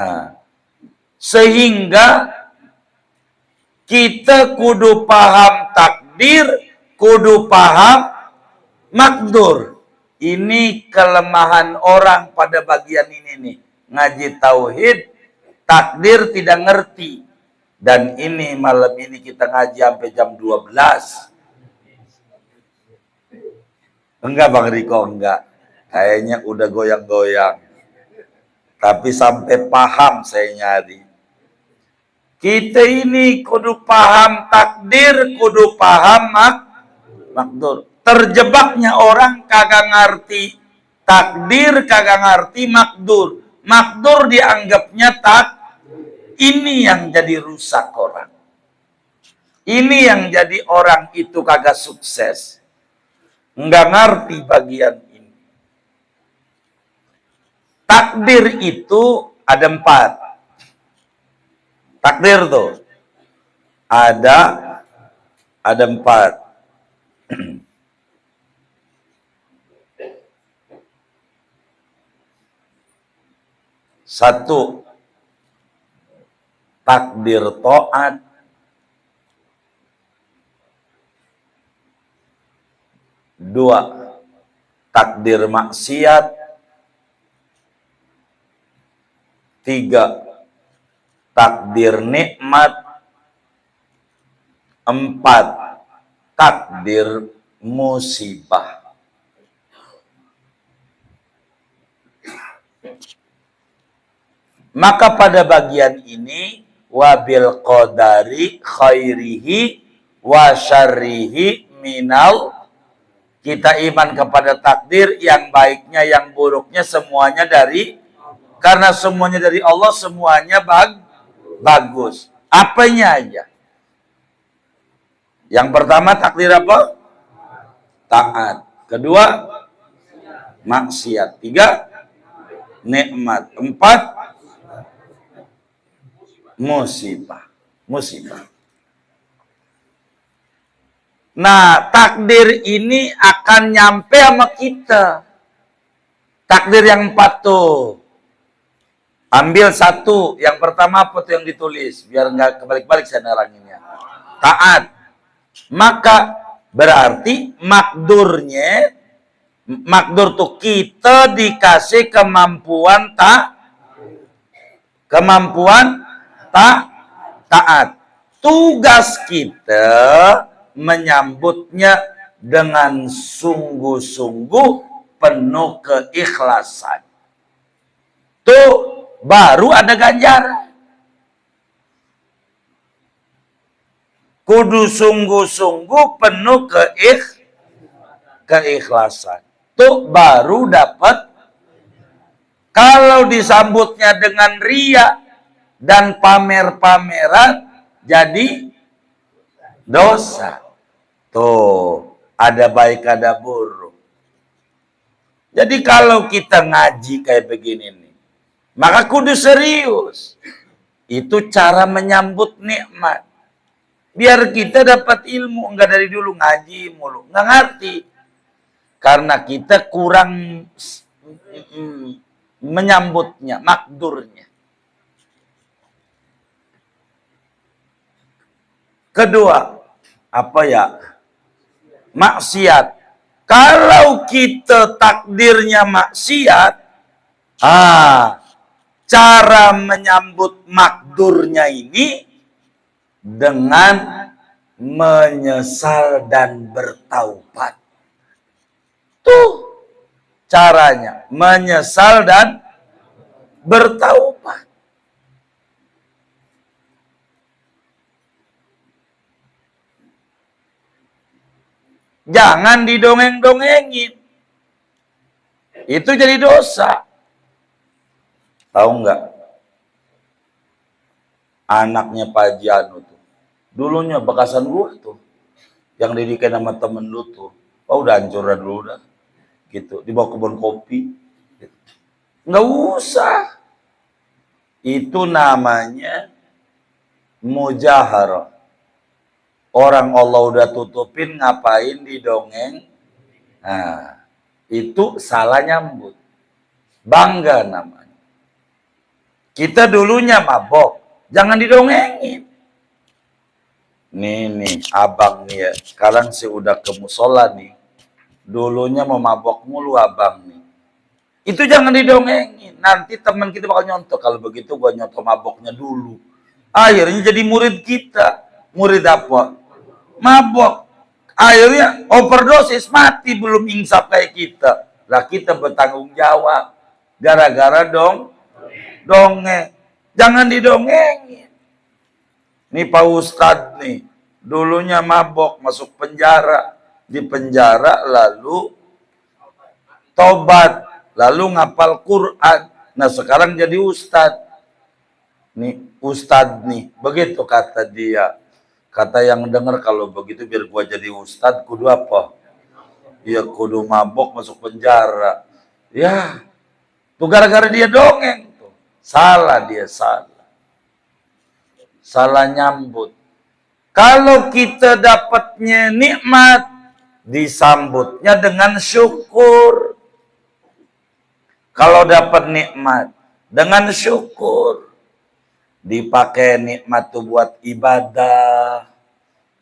Nah, sehingga kita kudu paham takdir, kudu paham makdur. Ini kelemahan orang pada bagian ini nih. Ngaji tauhid, takdir tidak ngerti. Dan ini malam ini kita ngaji sampai jam 12. Enggak Bang Riko, enggak. Kayaknya udah goyang-goyang. Tapi sampai paham saya nyari. Kita ini kudu paham takdir, kudu paham makdur. Terjebaknya orang kagak ngerti takdir, kagak ngerti makdur. Makdur dianggapnya ini yang jadi rusak orang. Ini yang jadi orang itu kagak sukses. Nggak ngerti bagian ini. Takdir itu ada 4. Takdir tuh ada 4. Satu, takdir taat. 2, takdir maksiat. 3, takdir nikmat. 4, takdir musibah. Maka pada bagian ini wabil qadari khairihi wa syarrihi minal, kita iman kepada takdir, yang baiknya yang buruknya semuanya dari, karena semuanya dari Allah, semuanya bagus. Apanya aja. Yang pertama takdir apa? Taat. Kedua maksiat. 3 nikmat. 4 musibah. Nah, takdir ini akan nyampe sama kita. Takdir yang 4 tuh. Ambil 1. Yang pertama apa tuh yang ditulis? Biar nggak kebalik-balik saya neranginnya. Taat. Maka berarti makdur tuh kita dikasih kemampuan taat. Tugas kita menyambutnya dengan sungguh-sungguh, penuh keikhlasan. Tuh baru ada ganjaran. Kudu sungguh-sungguh, penuh keikhlasan. Tuh baru dapat. Kalau disambutnya dengan ria dan pamer-pameran, jadi dosa. Tuh, ada baik ada buruk. Jadi kalau kita ngaji kayak begini nih, maka kudu serius. Itu cara menyambut nikmat. Biar kita dapat ilmu, enggak dari dulu ngaji mulu, enggak ngerti. Karena kita kurang menyambutnya, makdurnya. Kedua, apa ya? Maksiat. Kalau kita takdirnya maksiat, cara menyambut makdurnya ini dengan menyesal dan bertaubat. Tuh caranya, menyesal dan bertaubat. Jangan didongeng-dongengin. Itu jadi dosa. Tahu nggak? Anaknya Pak Janu tuh. Dulunya bekasan gua tuh. Yang didikan sama temen lu tuh. Oh udah hancur dulu udah. Gitu. Dibawa kebun kopi. Gitu. Nggak usah. Itu namanya mujaharah. Orang Allah udah tutupin, ngapain didongeng? Nah, itu salah nyambut. Bangga namanya. Kita dulunya mabok, jangan didongengin. Nih, abang nih ya, sekarang sih udah ke musola nih. Dulunya mau mabok mulu abang nih. Itu jangan didongengin. Nanti teman kita bakal nyontoh. Kalau begitu gua nyontoh maboknya dulu. Akhirnya jadi murid kita. Murid apa? Mabok. Akhirnya overdosis, mati belum insaf kayak kita. Lah kita bertanggung jawab. Gara-gara dongeng. Jangan didongengin. Nih Pak Ustadz nih. Dulunya mabok, masuk penjara. Di penjara lalu tobat. Lalu ngapal Quran. Nah sekarang jadi Ustadz. Nih Ustadz nih. Begitu kata dia. Kata yang dengar kalau begitu biar gua jadi Ustadz kudu apa? Ya kudu mabok masuk penjara. Ya. Tuh gara-gara dia dongeng. Tuh. Salah dia, salah. Salah nyambut. Kalau kita dapatnya nikmat, disambutnya dengan syukur. Kalau dapat nikmat, dengan syukur. Dipakai nikmat itu buat ibadah.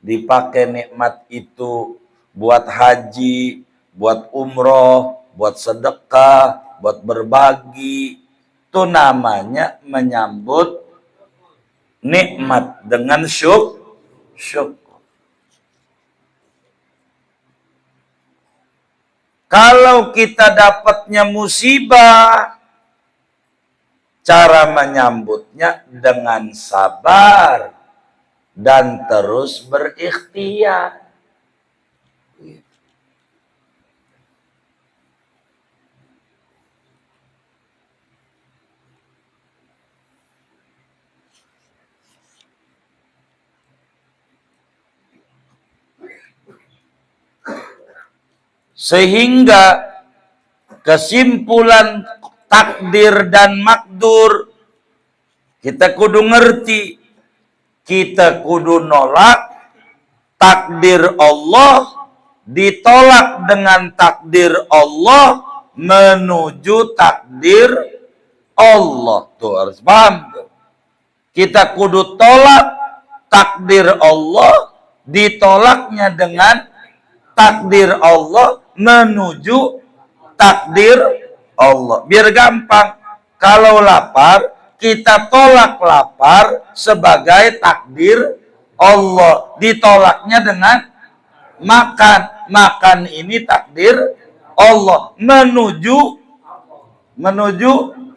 Dipakai nikmat itu buat haji, buat umroh, buat sedekah, buat berbagi. Itu namanya menyambut nikmat dengan syukur. Kalau kita dapatnya musibah, cara menyambutnya dengan sabar dan terus berikhtiar. Sehingga kesimpulan takdir dan makdur kita kudu ngerti, kita kudu nolak takdir Allah, ditolak dengan takdir Allah menuju takdir Allah. Tuh harus paham tuh. Kita kudu tolak takdir Allah, ditolaknya dengan takdir Allah menuju takdir Allah. Biar gampang. Kalau lapar, kita tolak lapar sebagai takdir Allah. Ditolaknya dengan makan. Makan ini takdir Allah. Menuju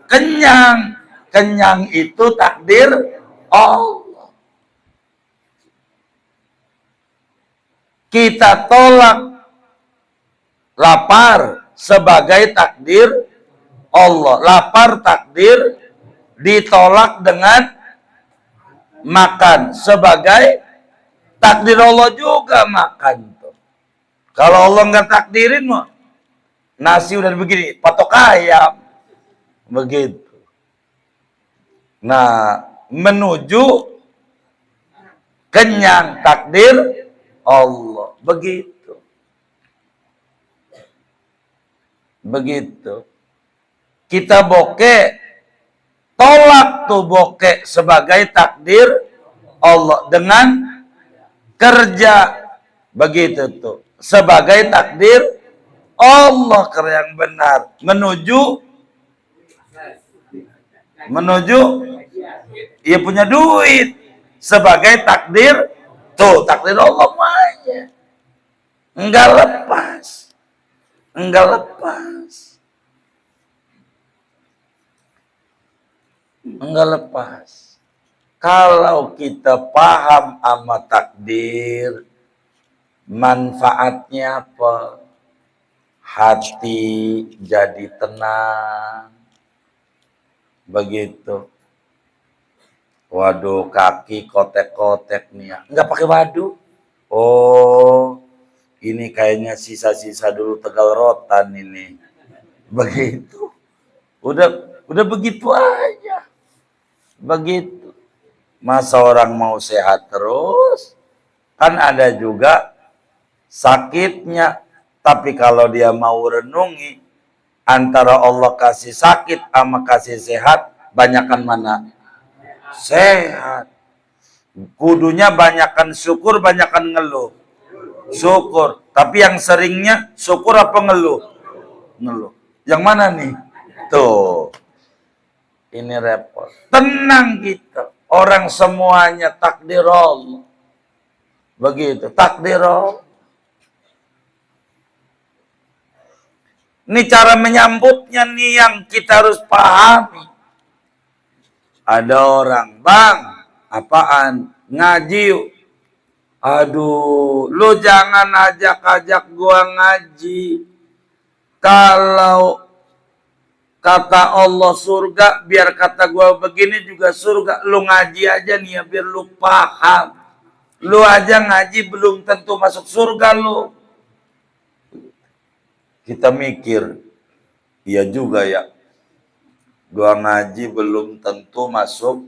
kenyang. Kenyang itu takdir Allah. Kita tolak lapar sebagai takdir Allah. Lapar takdir, ditolak dengan makan sebagai takdir Allah juga makan. Kalau Allah nggak takdirin mah nasi udah begini, patok ayam. Begitu. Nah, menuju kenyang takdir Allah. Begitu. Begitu. Kita bokeh, tolak tuh bokeh sebagai takdir Allah dengan kerja. Begitu tuh. Sebagai takdir Allah yang benar. Menuju ia punya duit sebagai takdir. Tuh takdir Allah aja. Enggak lepas. Enggak lepas. Kalau kita paham sama takdir, manfaatnya apa? Hati jadi tenang. Begitu. Waduh, kaki kotek-kotek nih ya. Enggak pakai waduh. Oh, ini kayaknya sisa-sisa dulu Tegal Rotan ini. Begitu. Udah begitu aja. Begitu. Masa orang mau sehat terus? Kan ada juga sakitnya. Tapi kalau dia mau renungi antara Allah kasih sakit sama kasih sehat, Banyakan mana? Sehat. Kudunya banyakan syukur, banyakan ngeluh. Syukur. Tapi yang seringnya syukur apa ngeluh? Ngeluh. Yang mana nih? Tuh. Ini repot. Tenang kita. Orang semuanya takdir Allah. Begitu. Takdir Allah. Ini cara menyambutnya nih yang kita harus pahami. Ada orang, bang, apaan? Ngaji yuk. Aduh, lu jangan ajak-ajak gua ngaji. Kalau kata Allah surga, biar kata gua begini juga surga. Lu ngaji aja nih ya, biar lu paham. Lu aja ngaji belum tentu masuk surga lu. Kita mikir, iya juga ya. Gua ngaji belum tentu masuk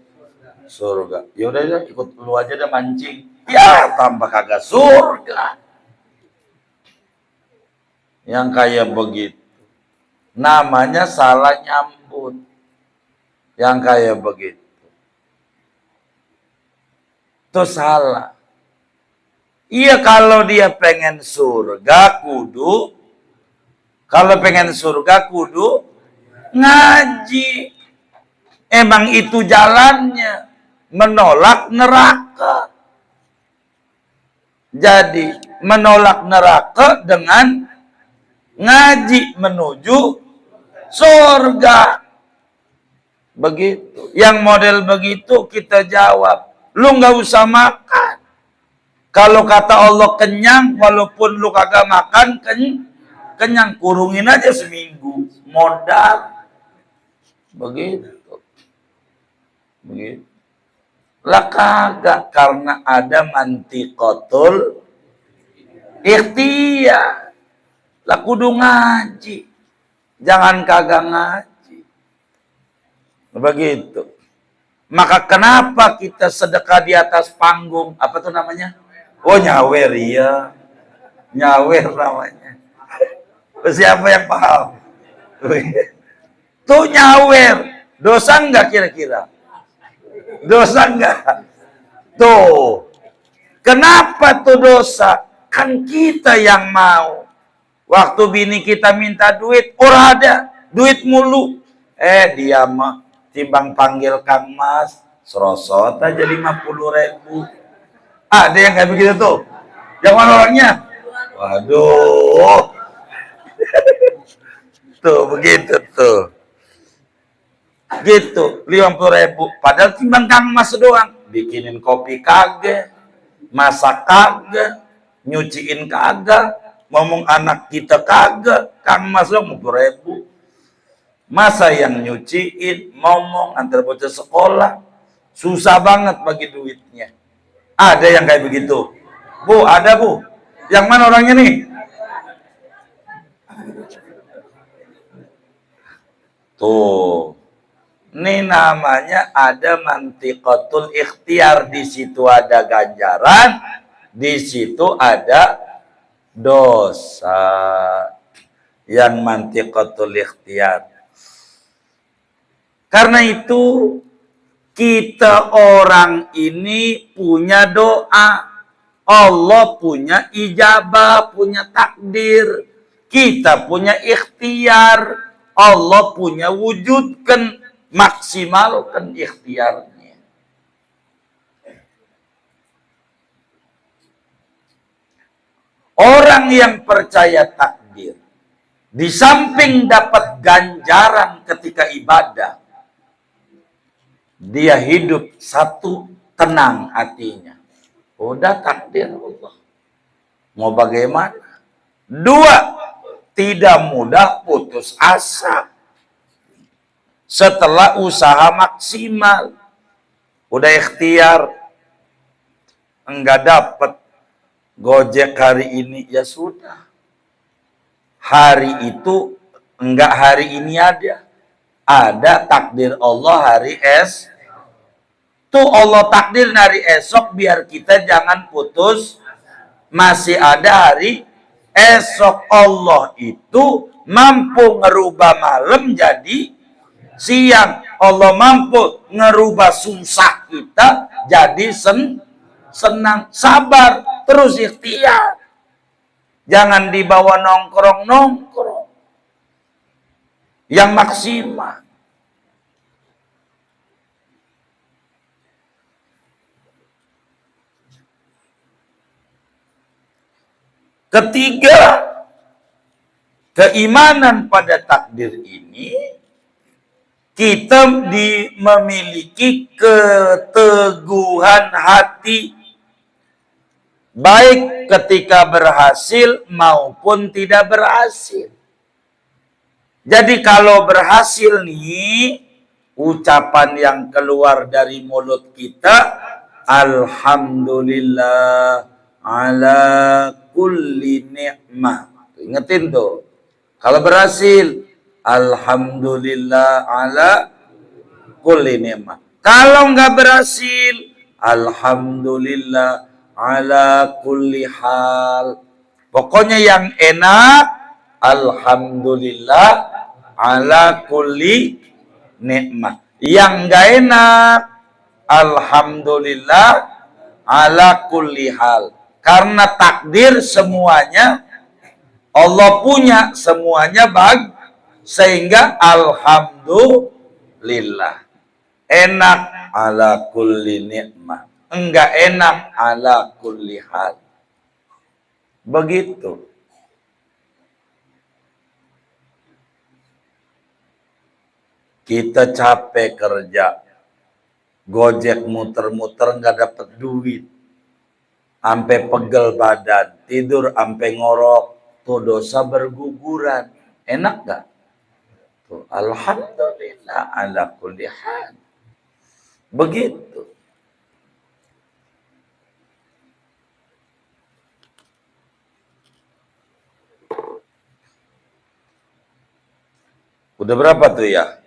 surga. Ya udah ikut lu aja deh mancing. Ya tambah kagak surga. Yang kayak begitu namanya salah nyambut. Yang kayak begitu itu salah. Iya, kalau dia pengen surga kudu, kalau pengen surga kudu ngaji. Emang itu jalannya, menolak neraka. Jadi menolak neraka dengan ngaji menuju surga. Begitu. Yang model begitu kita jawab, lu nggak usah makan. Kalau kata Allah kenyang, walaupun lu kagak makan, kenyang, kurungin aja seminggu. Modal. Begitu. Begitu. Lah kagak, karena ada mantiqatul ikhtiar. Lah kudu ngaji. Jangan kagak ngaji. Begitu. Maka kenapa kita sedekah di atas panggung? Apa tuh namanya? Oh, nyawer, iya. Nyawer namanya. Siapa yang paham? Tuh nyawer. Dosa enggak kira-kira? Dosa enggak? Tuh. Kenapa tuh dosa? Kan kita yang mau. Waktu bini kita minta duit, orang ada. Duit mulu. Dia mah timbang panggil Kang Mas, serosot aja 50.000. Ada yang kayak begitu tuh. Yang mana orangnya? Waduh. Tuh, begitu tuh. Gitu, 50.000. Padahal timbang Kang Mas doang. Bikinin kopi kagak, masak kagak, nyuciin kagak, ngomong anak kita kagak. Kang Mas doang 50.000. Masa yang nyuciin, ngomong, antar bocah sekolah, susah banget bagi duitnya. Ada yang kayak begitu. Bu, ada bu. Yang mana orangnya nih? Tuh. Ini namanya ada mantiqatul ikhtiar. Di situ ada ganjaran, di situ ada dosa. Yang mantiqatul ikhtiar. Karena itu kita orang ini punya doa. Allah punya ijabah, punya takdir. Kita punya ikhtiar. Allah punya wujudkan, maksimalkan ikhtiarnya. Orang yang percaya takdir, di samping dapat ganjaran ketika ibadah, dia hidup satu, tenang hatinya. Udah takdir Allah. Mau bagaimana? Dua, tidak mudah putus asa. Setelah usaha maksimal, udah ikhtiar, enggak dapat Gojek hari ini, ya sudah. Hari itu enggak hari ini ada. Ada takdir Allah hari tuh Allah takdir hari esok biar kita jangan putus. Masih ada hari esok. Allah itu mampu ngerubah malam jadi siang. Allah mampu ngerubah susah kita jadi senang. Sabar, terus ikhtiar. Jangan dibawa nongkrong-nongkrong. Yang maksimal. Ketiga, keimanan pada takdir ini, kita memiliki keteguhan hati, baik ketika berhasil maupun tidak berhasil. Jadi kalau berhasil nih, ucapan yang keluar dari mulut kita, Alhamdulillah ala kulli ni'mah. Ingetin tuh. Kalau berhasil, Alhamdulillah ala kulli ni'mah. Kalau nggak berhasil, Alhamdulillah ala kulli hal. Pokoknya yang enak, Alhamdulillah ala kulli ni'mah. Yang nggak enak, Alhamdulillah ala kulli hal. Karena takdir semuanya Allah punya, semuanya sehingga alhamdulillah. Enak ala kulli ni'mah, enggak enak ala kulli hal. Begitu. Kita capek kerja, Gojek muter-muter nggak dapet duit, ampe pegel badan, tidur ampe ngorok, tuh dosa berguguran. Enak gak? Tuh, Alhamdulillah ala kulli hal. Begitu. Udah berapa tuh ya?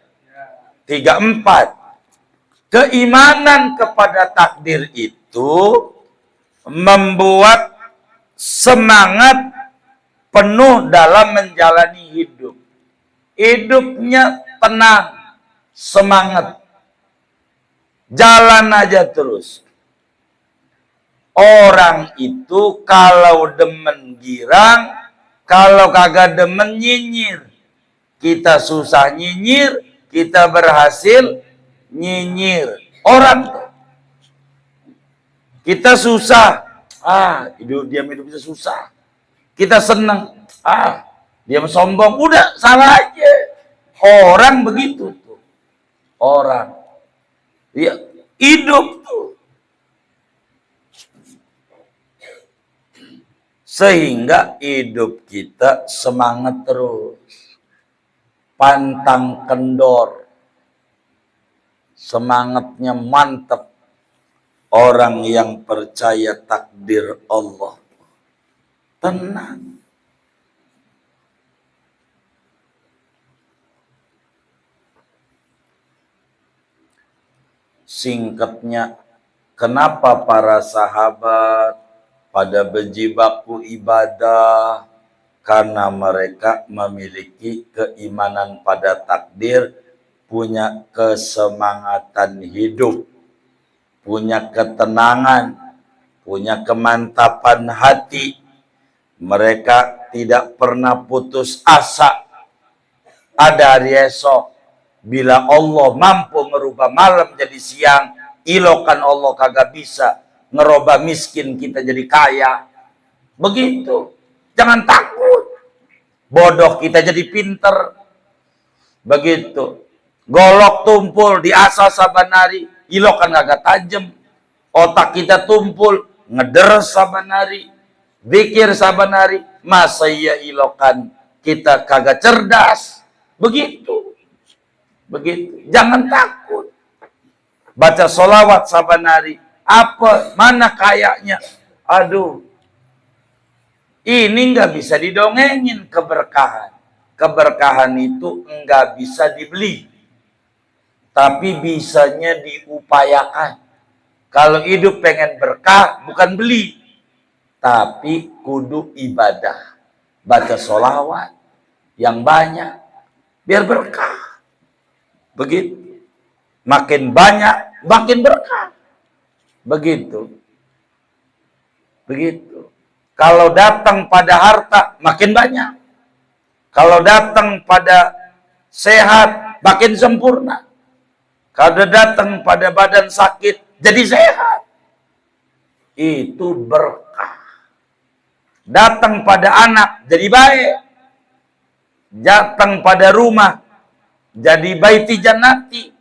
3, 4. Keimanan kepada takdir itu membuat semangat penuh dalam menjalani hidup. Hidupnya tenang, semangat. Jalan aja terus. Orang itu kalau demen girang, kalau kagak demen nyinyir. Kita susah nyinyir, kita berhasil nyinyir. Orang kita susah, hidupnya susah. Kita senang, dia sombong, udah salah aja. Orang begitu tuh. Orang. Ya, hidup tuh. Sehingga hidup kita semangat terus. Pantang kendor. Semangatnya mantap. Orang yang percaya takdir Allah. Tenang. Singkatnya, kenapa para sahabat pada berjibaku ibadah? Karena mereka memiliki keimanan pada takdir, punya kesemangatan hidup, punya ketenangan, punya kemantapan hati. Mereka tidak pernah putus asa. Ada hari esok, bila Allah mampu merubah malam jadi siang, ilokan Allah kagak bisa ngerubah miskin kita jadi kaya. Begitu. Jangan takut. Bodoh kita jadi pinter. Begitu. Golok tumpul diasah saban hari, ilokan kagak tajem. Otak kita tumpul, ngeder saban hari, zikir saban hari, masa iya ilokan kita kagak cerdas. Begitu. Begitu. Jangan takut. Baca sholawat saban hari. Apa? Mana kayaknya? Aduh. Ini nggak bisa didongengin keberkahan. Keberkahan itu nggak bisa dibeli. Tapi bisanya diupayakan. Kalau hidup pengen berkah, bukan beli. Tapi kudu ibadah. Baca sholawat yang banyak. Biar berkah. Begitu. Makin banyak, makin berkah. Begitu. Begitu. Kalau datang pada harta, makin banyak. Kalau datang pada sehat, makin sempurna. Kalau datang pada badan sakit, jadi sehat. Itu berkah. Datang pada anak, jadi baik. Datang pada rumah, jadi baiti jannati.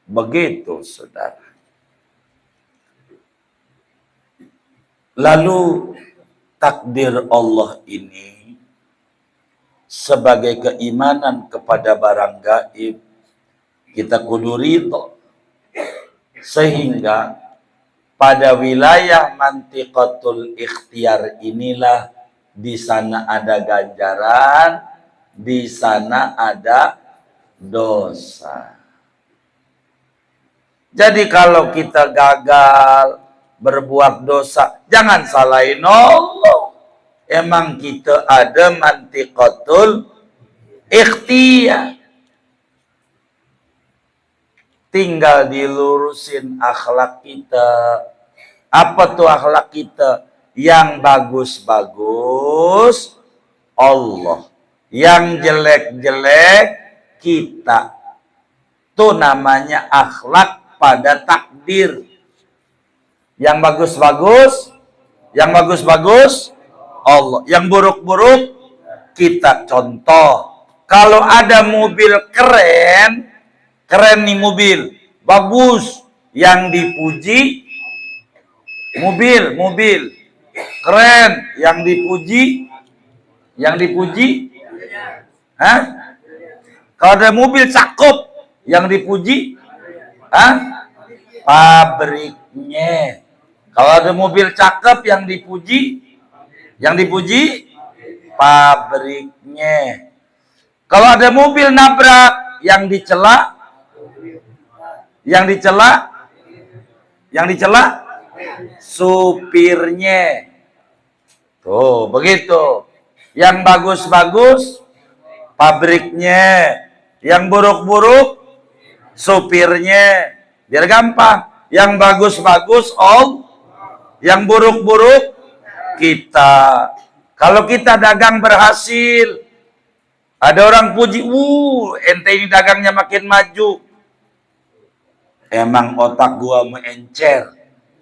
Begitu, saudara. Lalu takdir Allah ini sebagai keimanan kepada barang gaib, kita kudu ridho. Sehingga pada wilayah mantiqatul ikhtiar inilah, di sana ada ganjaran, di sana ada dosa. Jadi kalau kita gagal berbuat dosa, jangan salahin Allah. Emang kita ada mantiqatul ikhtiar. Tinggal dilurusin akhlak kita. Apa tuh akhlak kita? Yang bagus-bagus Allah. Yang jelek-jelek kita. Itu namanya akhlak pada takdir. Yang bagus-bagus Allah. Yang buruk-buruk kita. Contoh, kalau ada mobil keren nih mobil, bagus, yang dipuji mobil keren, yang dipuji, hah? Kalau ada mobil cakep, yang dipuji, hah? Pabriknya. Kalau ada mobil cakep, yang dipuji, pabriknya. Kalau ada mobil nabrak, yang dicela, supirnya. Tuh, begitu. Yang bagus-bagus pabriknya, yang buruk-buruk supirnya. Biar gampang. Yang bagus-bagus yang buruk-buruk kita. Kalau kita dagang berhasil, ada orang puji, ente ini dagangnya makin maju. Emang otak gua mengencer.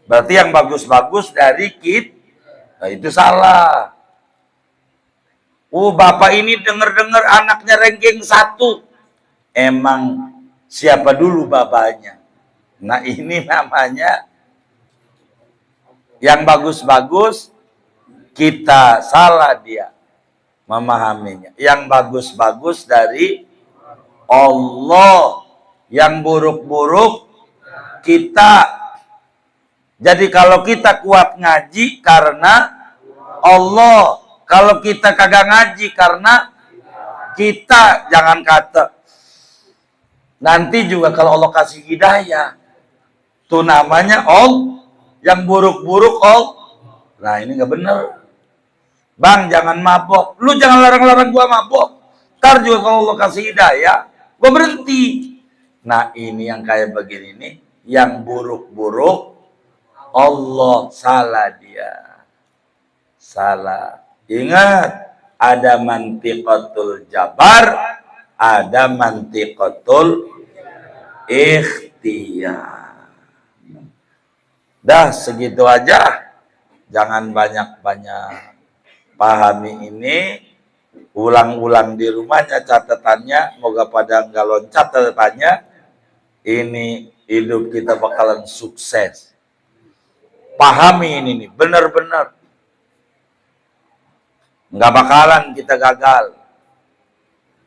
Berarti yang bagus-bagus dari kita. Nah, itu salah. Bapak ini denger-denger anaknya ranking 1. Emang siapa dulu bapaknya? Nah, ini namanya yang bagus-bagus kita, salah dia memahaminya. Yang bagus-bagus dari Allah. Yang buruk-buruk kita. Jadi kalau kita kuat ngaji karena Allah, kalau kita kagak ngaji karena kita, jangan kata nanti juga kalau Allah kasih hidayah, tuh namanya Allah. Yang buruk-buruk Allah. Nah, ini nggak bener. Bang, jangan mabok. Lu jangan larang-larang gua mabok. Ntar juga kalau Allah kasih hidayah, gua berhenti. Nah, ini yang kayak begini nih, yang buruk-buruk Allah, salah dia. Salah. Ingat, ada mantiqatul jabar, ada mantiqatul ikhtiar. Dah, segitu aja. Jangan banyak-banyak. Pahami ini, ulang-ulang di rumahnya catatannya, moga pada nggak loncat catatannya. Ini hidup kita bakalan sukses. Pahami ini nih, benar-benar. Nggak bakalan kita gagal.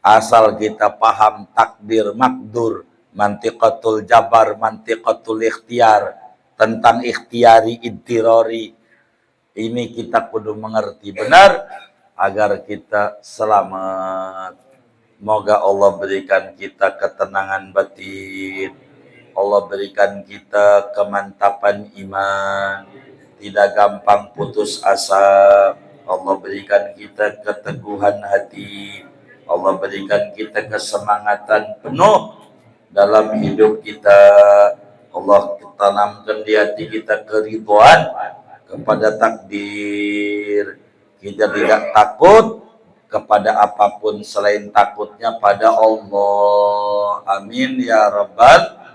Asal kita paham takdir makdur, mantiqatul jabar, mantiqatul ikhtiar, tentang ikhtiari, intirori. Ini kita kudu mengerti benar agar kita selamat. Moga Allah berikan kita ketenangan batin. Allah berikan kita kemantapan iman. Tidak gampang putus asa. Allah berikan kita keteguhan hati. Allah berikan kita kesemangatan penuh dalam hidup kita. Allah tanamkan di hati kita keridhaan kepada takdir. Kita tidak takut kepada apapun selain takutnya pada Allah. Amin ya rabbal